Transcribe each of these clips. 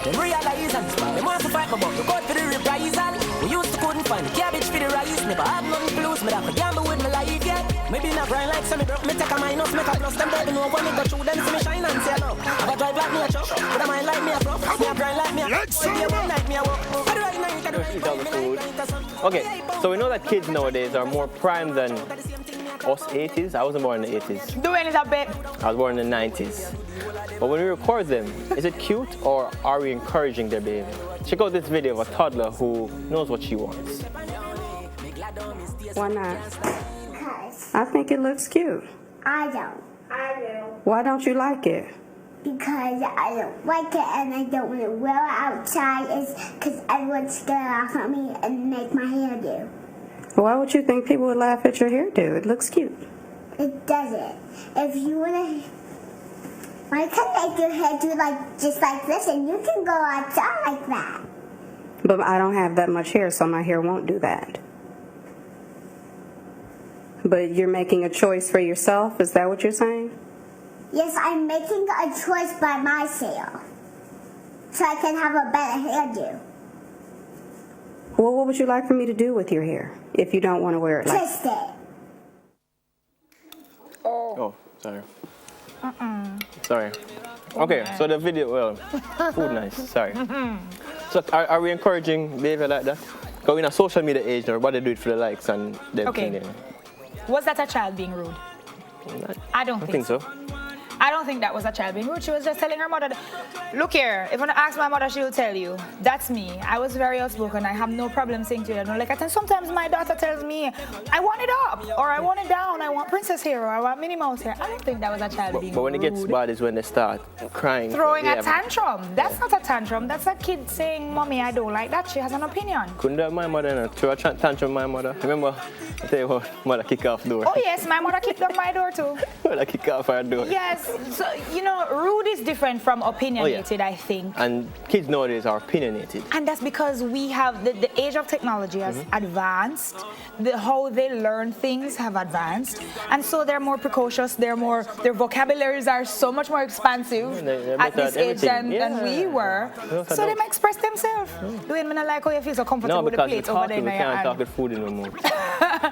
Them realize and spot. Them want to fight, but look out for the reprisal. We used to couldn't find cabbage for the rice. Never had nothing to lose, me have to gamble with my life, yeah. Maybe not grind like some, me broke, me take a minus, make a plus. Them baby know when me go through them, see me shine and say love. Have a drive like me a truck, with a mind like me a truck. Me a grind like me a truck, one night me a walk. Okay, so we know that kids nowadays are more prime than us 80s. I wasn't born in the 80s. Doing it a bit. I was born in the 90s. But when we record them, is it cute or are we encouraging their behavior? Check out this video of a toddler who knows what she wants. Why not? I think it looks cute. I don't. I do. Why don't you like it? Because I don't like it and I don't want to wear it outside. It's because everyone's going to laugh at me and make my hair do. Why would you think people would laugh at your hairdo? It looks cute. It doesn't. If you want to... I can make your hair do like just like this and you can go outside like that. But I don't have that much hair, so my hair won't do that. But you're making a choice for yourself? Is that what you're saying? Yes, I'm making a choice by myself. So I can have a better hairdo. Well, what would you like for me to do with your hair if you don't want to wear it like Twist it. Oh, sorry. Sorry. Okay, so the video, well, food nice, sorry. So are we encouraging behavior like that? Because we're in a social media age now, everybody do it for the likes and them. Okay. Was that a child being rude? I don't think so. I don't think that was a child being rude. She was just telling her mother, look here, if I ask my mother, she will tell you. That's me. I was very outspoken. I have no problem saying to you, I don't like it. And sometimes my daughter tells me, I want it up, or I want it down, I want Princess here, or I want Minnie Mouse here. I don't think that was a child being rude. But when it gets bad is when they start crying. Throwing a tantrum. That's not a tantrum. That's a kid saying, Mommy, I don't like that. She has an opinion. Couldn't that my mother throw a tantrum my mother? Remember, I tell you what, mother kick off door. Oh yes, my mother kicked down my door too. Mother kick off her door. Yes, so you know, rude is different from opinionated, I think. And kids nowadays are opinionated. And that's because we have the age of technology has advanced. How they learn things have advanced, and so they're more precocious. Their vocabularies are so much more expansive at this age than we were. So they might express themselves. Doing me not like how you feel so comfortable with the plates over there. We can't talk with food anymore.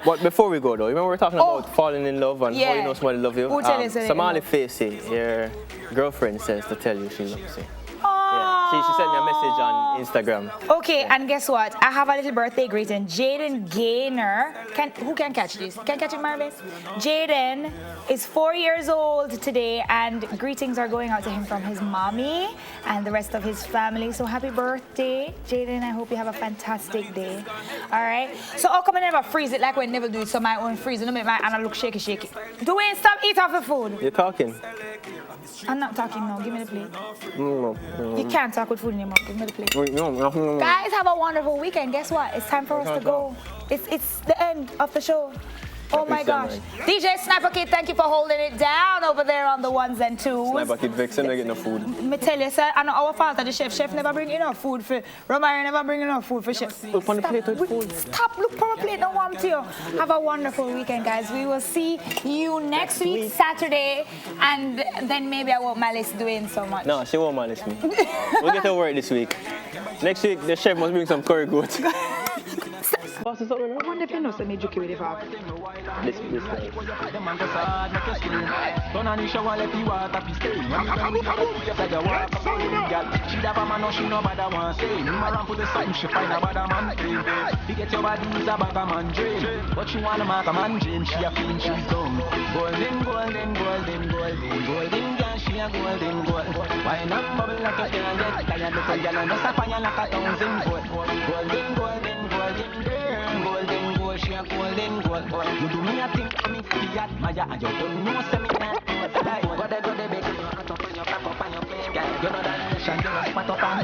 But before we go though, remember we were talking about falling in love and how you know somebody love you. Somali Facey, your girlfriend says to tell you she loves you. She sent me a message on Instagram. Okay, and guess what? I have a little birthday greeting. Jaden Gaynor. Who can catch this? Can catch it, Marvin? Jaden is 4 years old today, and greetings are going out to him from his mommy and the rest of his family. So happy birthday, Jaden. I hope you have a fantastic day. All right? So how come I never freeze it like we never do it? So my own freeze, and make my hand look shaky. Dwayne, stop eating off the food. You're talking. I'm not talking now. Give me the plate. No. You can't talk with food anymore. Give me the plate. Guys, have a wonderful weekend. Guess what? It's time for us to go. It's the end of the show. Oh my gosh. DJ Sniper Kid, thank you for holding it down over there on the ones and twos. Sniper Kid vexing, they get no food. Me tell you, sir, and our fault of the chef. Chef never bring enough food for Romari, never bring enough food for chef. Look on the plate with food. Stop, look for a plate, don't want to. Have a wonderful weekend, guys. We will see you next week, Saturday, and then maybe I won't malice doing so much. No, she won't malice me. We'll get to work this week. Next week, the chef must bring some curry goat. What's this up right now? I wonder if you know some major with the fuck. This Why not bubble like a girl? Tired little girl and just a fire like a thousand gold. Golden, gold, she a golden gold. You do me a thing for me to be admire, and you don't know say me can't go the big, you cut up on your cup up on your plate, girl. You know that nation, you a spot up on.